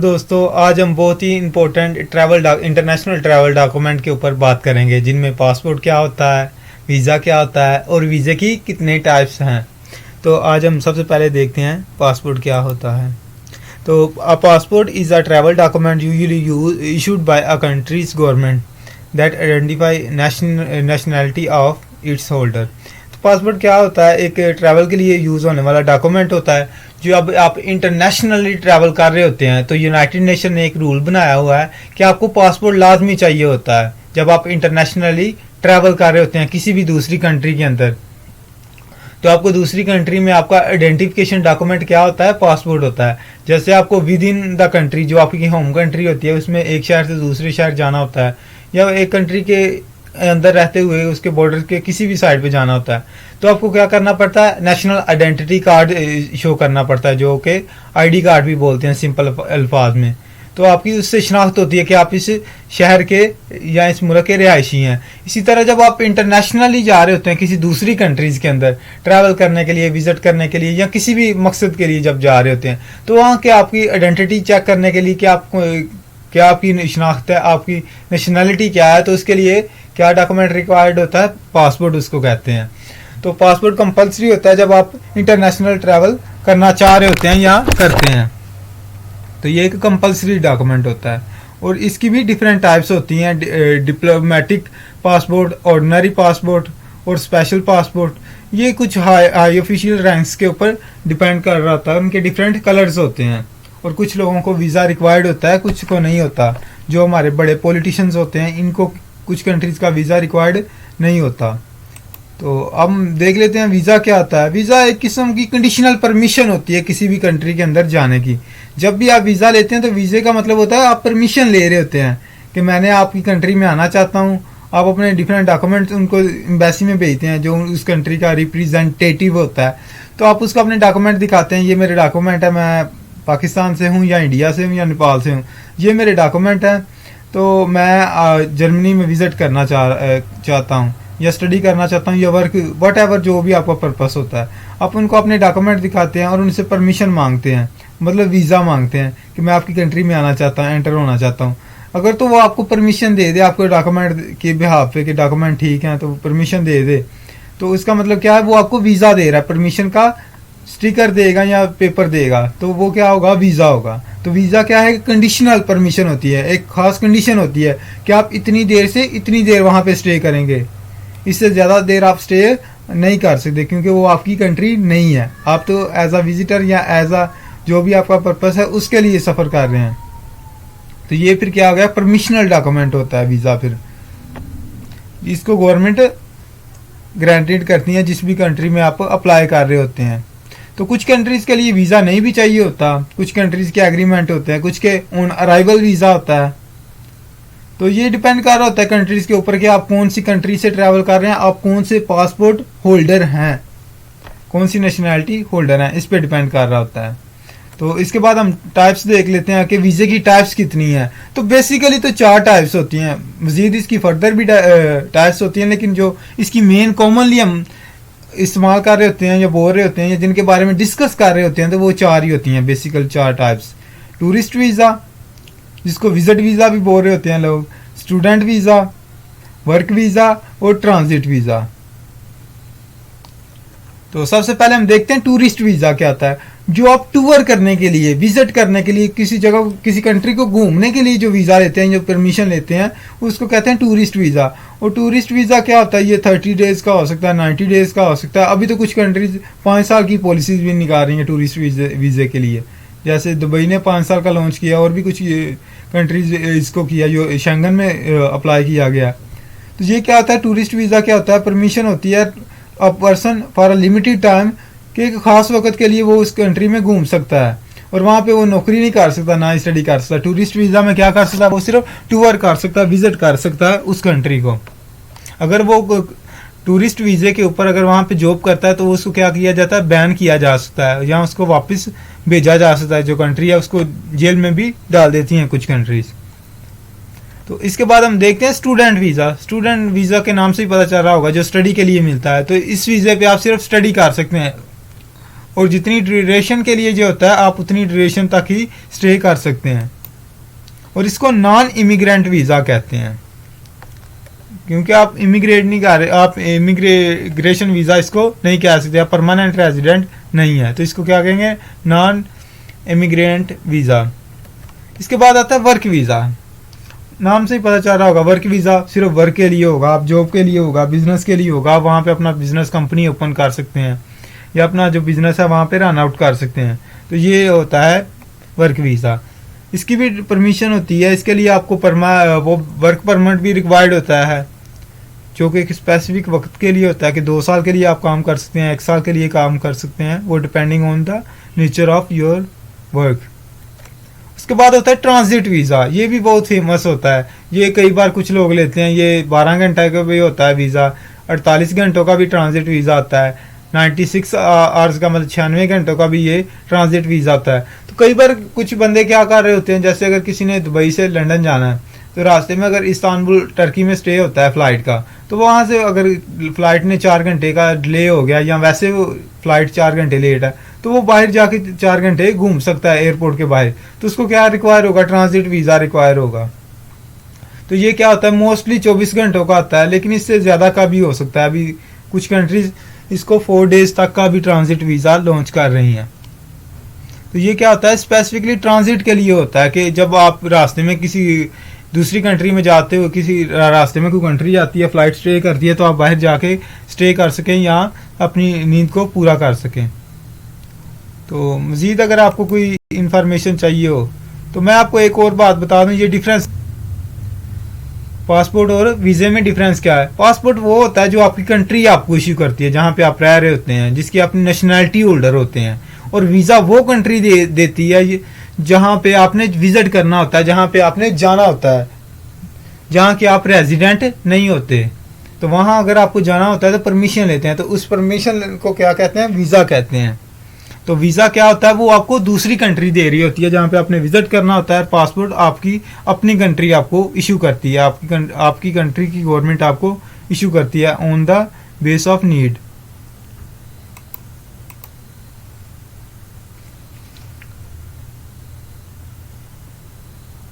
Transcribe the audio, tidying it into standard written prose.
दोस्तों आज हम बहुत ही इम्पोर्टेंट इंटरनेशनल ट्रैवल डॉक्यूमेंट के ऊपर बात करेंगे, जिनमें पासपोर्ट क्या होता है, वीज़ा क्या होता है और वीज़े की कितने टाइप्स हैं। तो आज हम सबसे पहले देखते हैं पासपोर्ट क्या होता है। तो अ passport is a travel document usually issued by a countries government that identify nationality of its holder. तो पासपोर्ट क्या होता है? एक ट्रैवल के लिए यूज़ होने वाला डॉक्यूमेंट होता है। जो अब आप इंटरनेशनली ट्रैवल कर रहे होते हैं तो यूनाइटेड नेशन ने एक रूल बनाया हुआ है कि आपको पासपोर्ट लाजमी चाहिए होता है जब आप इंटरनेशनली ट्रैवल कर रहे होते हैं किसी भी दूसरी कंट्री के अंदर। तो आपको दूसरी कंट्री में आपका आइडेंटिफिकेशन डॉक्यूमेंट क्या होता है? पासपोर्ट होता है। जैसे आपको विद इन द कंट्री, जो आपकी होम कंट्री होती है, उसमें एक शहर से दूसरे शहर जाना होता है, या एक कंट्री के अंदर रहते हुए उसके बॉर्डर के किसी भी साइड पे जाना होता है, तो आपको क्या करना पड़ता है? नेशनल आइडेंटिटी कार्ड शो करना पड़ता है, जो कि आईडी कार्ड भी बोलते हैं सिंपल अल्फाज में। तो आपकी उससे शनाख्त होती है कि आप इस शहर के या इस मुल्क के रिहायशी हैं। इसी तरह जब आप इंटरनेशनली जा रहे होते हैं किसी दूसरी कंट्रीज के अंदर ट्रैवल करने के लिए, विजिट करने के लिए, या किसी भी मकसद के लिए जब जा रहे होते हैं, तो वहाँ के आपकी आइडेंटिटी चेक करने के लिए कि आपको क्या आपकी शनाख्त है, आपकी नेशनैलिटी क्या है, तो उसके लिए क्या डॉक्यूमेंट रिक्वायर्ड होता है? पासपोर्ट उसको कहते हैं। तो पासपोर्ट कंपलसरी होता है जब आप इंटरनेशनल ट्रैवल करना चाह रहे होते हैं या करते हैं, तो ये एक कंपलसरी डॉक्यूमेंट होता है। और इसकी भी डिफरेंट टाइप्स होती हैं, डिप्लोमेटिक पासपोर्ट, ऑर्डिनरी पासपोर्ट और स्पेशल पासपोर्ट। ये कुछ हाई ऑफिशियल रैंक्स के ऊपर डिपेंड कर रहा होता है, उनके डिफरेंट कलर्स होते हैं। और कुछ लोगों को वीज़ा रिक्वायर्ड होता है, कुछ को नहीं होता। जो हमारे बड़े पॉलिटिशियंस होते हैं, इनको कुछ कंट्रीज़ का वीज़ा रिक्वायर्ड नहीं होता। तो अब देख लेते हैं वीज़ा क्या होता है। वीज़ा एक किस्म की कंडीशनल परमिशन होती है किसी भी कंट्री के अंदर जाने की। जब भी आप वीज़ा लेते हैं तो वीज़े का मतलब होता है आप परमिशन ले रहे होते हैं कि मैंने आपकी कंट्री में आना चाहता हूँ। आप अपने डिफरेंट डॉक्यूमेंट्स उनको एम्बेसी में भेजते हैं, जो उस कंट्री का रिप्रेजेंटेटिव होता है। तो आप उसको अपने डॉक्यूमेंट दिखाते हैं, ये मेरे डॉक्यूमेंट है, मैं पाकिस्तान से हूँ या इंडिया से हूँ या नेपाल से हूँ, ये मेरे डॉक्यूमेंट हैं। तो मैं जर्मनी में विज़िट करना चाहता हूँ, या स्टडी करना चाहता हूँ, या वर्क वट एवर, जो भी आपका पर्पस होता है। आप उनको अपने डॉक्यूमेंट दिखाते हैं और उनसे परमिशन मांगते हैं, मतलब वीज़ा मांगते हैं कि मैं आपकी कंट्री में आना चाहता हूँ, एंटर होना चाहता हूँ। अगर तो वो आपको परमिशन दे दे आपको डॉक्यूमेंट के बिहाफ पे कि डॉक्यूमेंट ठीक हैं, तो परमिशन दे दे, तो उसका मतलब क्या है? वो आपको वीज़ा दे रहा है, परमिशन का स्टिकर देगा या पेपर देगा, तो वो क्या होगा? वीज़ा होगा। तो वीज़ा क्या है? कंडीशनल परमिशन होती है, एक खास कंडीशन होती है कि आप इतनी देर से इतनी देर वहाँ पे स्टे करेंगे, इससे ज़्यादा देर आप स्टे नहीं कर सकते, क्योंकि वो आपकी कंट्री नहीं है। आप तो एज अ विजिटर या एज अ जो भी आपका पर्पस है उसके लिए सफ़र कर रहे हैं। तो ये फिर क्या हो गया? परमिशनल डॉक्यूमेंट होता है वीज़ा। फिर इसको गवर्नमेंट ग्रांटेड करती है जिस भी कंट्री में आप अप्लाई कर रहे होते हैं। तो कुछ कंट्रीज़ के लिए वीज़ा नहीं भी चाहिए होता, कुछ कंट्रीज़ के एग्रीमेंट होते हैं, कुछ के ऑन अराइवल वीज़ा होता है। तो ये डिपेंड कर रहा होता है कंट्रीज़ के ऊपर कि आप कौन सी कंट्री से ट्रैवल कर रहे हैं, आप कौन से पासपोर्ट होल्डर हैं, कौन सी नेशनैलिटी होल्डर हैं, इस पे डिपेंड कर रहा होता है। तो इसके बाद हम टाइप्स देख लेते हैं कि वीज़े की टाइप्स कितनी हैं। तो बेसिकली तो 4 टाइप्स होती हैं, मज़ीद इसकी फर्दर भी टाइप्स होती हैं, लेकिन जो इसकी मेन कॉमनली हम इस्तेमाल कर रहे होते हैं या बोल रहे होते हैं या जिनके बारे में डिस्कस कर रहे होते हैं, तो वो 4 ही होती हैं, बेसिकल 4 टाइप्स। टूरिस्ट वीज़ा, जिसको विजिट वीज़ा भी बोल रहे होते हैं लोग, स्टूडेंट वीज़ा, वर्क वीज़ा और ट्रांजिट वीज़ा। तो सबसे पहले हम देखते हैं टूरिस्ट वीज़ा क्या होता है। जो आप टूर करने के लिए, विजिट करने के लिए, किसी जगह किसी कंट्री को घूमने के लिए जो वीज़ा लेते हैं, जो परमिशन लेते हैं, उसको कहते हैं टूरिस्ट वीज़ा। और टूरिस्ट वीज़ा क्या होता है? ये 30 डेज़ का हो सकता है, 90 डेज़ का हो सकता है। अभी तो कुछ कंट्रीज 5 साल की पॉलिसीज भी निकाल रही हैं टूरिस्ट वीज़े के लिए, जैसे दुबई ने 5 साल का लॉन्च किया, और भी कुछ कंट्रीज इसको किया जो शेंगन में अप्लाई किया गया। तो ये क्या होता है? टूरिस्ट वीज़ा क्या होता है? परमिशन होती है a person for a limited time, कि एक खास वक्त के लिए वो उस कंट्री में घूम सकता है, और वहाँ पे वो नौकरी नहीं कर सकता, ना स्टडी कर सकता। टूरिस्ट वीज़ा में क्या कर सकता है? वो सिर्फ टूर कर सकता है, विजिट कर सकता है उस कंट्री को। अगर वो टूरिस्ट वीज़े के ऊपर अगर वहाँ पे जॉब करता है, तो उसको क्या किया जाता है? बैन किया जा सकता है, या उसको वापस भेजा जा सकता है। जो कंट्री है उसको जेल में भी डाल देती हैं कुछ कंट्रीज। तो इसके बाद हम देखते हैं स्टूडेंट वीज़ा। स्टूडेंट वीज़ा के नाम से ही पता चल रहा होगा, जो स्टडी के लिए मिलता है। तो इस वीज़े पे आप सिर्फ स्टडी कर सकते हैं, और जितनी ड्यूरेशन के लिए जो होता है आप उतनी ड्यूरेशन तक ही स्टे कर सकते हैं। और इसको नॉन इमिग्रेंट वीज़ा कहते हैं, क्योंकि आप इमिग्रेट नहीं कर रहे, आप इमिग्रेशन वीज़ा इसको नहीं कह सकते, आप परमानेंट रेजिडेंट नहीं है, तो इसको क्या कहेंगे, नॉन इमिग्रेंट वीज़ा। इसके बाद आता है वर्क वीज़ा। नाम से ही पता चल रहा होगा, वर्क वीज़ा सिर्फ वर्क के लिए होगा, आप जॉब के लिए होगा, बिजनेस के लिए होगा, आप वहाँ पे अपना बिजनेस कंपनी ओपन कर सकते हैं या अपना जो बिजनेस है वहाँ पे रन आउट कर सकते हैं, तो ये होता है वर्क वीज़ा। इसकी भी परमिशन होती है, इसके लिए आपको वो वर्क परमिट भी रिक्वायर्ड होता है, जो कि एक स्पेसिफिक वक्त के लिए होता है कि 2 साल के लिए आप काम कर सकते हैं, 1 साल के लिए काम कर सकते हैं, वो depending on the nature of your work. उसके बाद होता है ट्रांजिट वीज़ा, ये भी बहुत फेमस होता है, ये कई बार कुछ लोग लेते हैं, ये 12 घंटे का भी होता है वीज़ा, 48 घंटों का भी ट्रांजिट वीज़ा होता है, 96 आवर्स का मतलब 96 घंटों का भी ये ट्रांजिट वीज़ा होता है। तो कई बार कुछ बंदे क्या कर रहे होते हैं, जैसे अगर किसी ने दुबई से लंदन जाना है तो रास्ते में अगर इस्तांबुल टर्की में स्टे होता है फ़्लाइट का, तो वहाँ से अगर फ़्लाइट ने 4 घंटे का डिले हो गया या वैसे वो फ़्लाइट 4 घंटे लेट है, तो वो बाहर जाके 4 घंटे घूम सकता है एयरपोर्ट के बाहर, तो उसको क्या रिक्वायर होगा, ट्रांजिट वीज़ा रिक्वायर होगा। तो ये क्या होता है, मोस्टली 24 घंटों का आता है, लेकिन इससे ज़्यादा का भी हो सकता है। अभी कुछ कंट्रीज इसको 4 डेज तक का भी ट्रांजिट वीज़ा लॉन्च कर रही हैं। तो ये क्या होता है, स्पेसिफिकली ट्रांजिट के लिए होता है कि जब आप रास्ते में किसी दूसरी कंट्री में जाते हो, किसी रास्ते में कोई कंट्री आती है, फ़्लाइट स्टे करती है, तो आप बाहर जाके स्टे कर सकें या अपनी नींद को पूरा कर सकें। तो मज़ीद अगर आपको कोई इन्फॉर्मेशन चाहिए हो तो मैं आपको एक और बात बता दूं, ये डिफरेंस पासपोर्ट और वीज़े में डिफरेंस क्या है। पासपोर्ट वो होता है जो आपकी कंट्री आपको इश्यू करती है, जहाँ पे आप रह रहे होते हैं, जिसकी अपनी नेशनैलिटी होल्डर होते हैं, और वीज़ा वो कंट्री देती है जहाँ पे आपने विजिट करना होता है, जहाँ पे आपने जाना होता है, जहाँ के आप रेजिडेंट नहीं होते, तो वहाँ अगर आपको जाना होता है तो परमिशन लेते हैं, तो उस परमिशन को क्या कहते हैं, वीज़ा कहते हैं। तो वीज़ा क्या होता है, वो आपको दूसरी कंट्री दे रही होती है जहाँ पे आपने विजिट करना होता है। पासपोर्ट आपकी अपनी कंट्री आपको इशू करती है, आपकी कंट्री की गवर्नमेंट आपको इशू करती है on the base of need.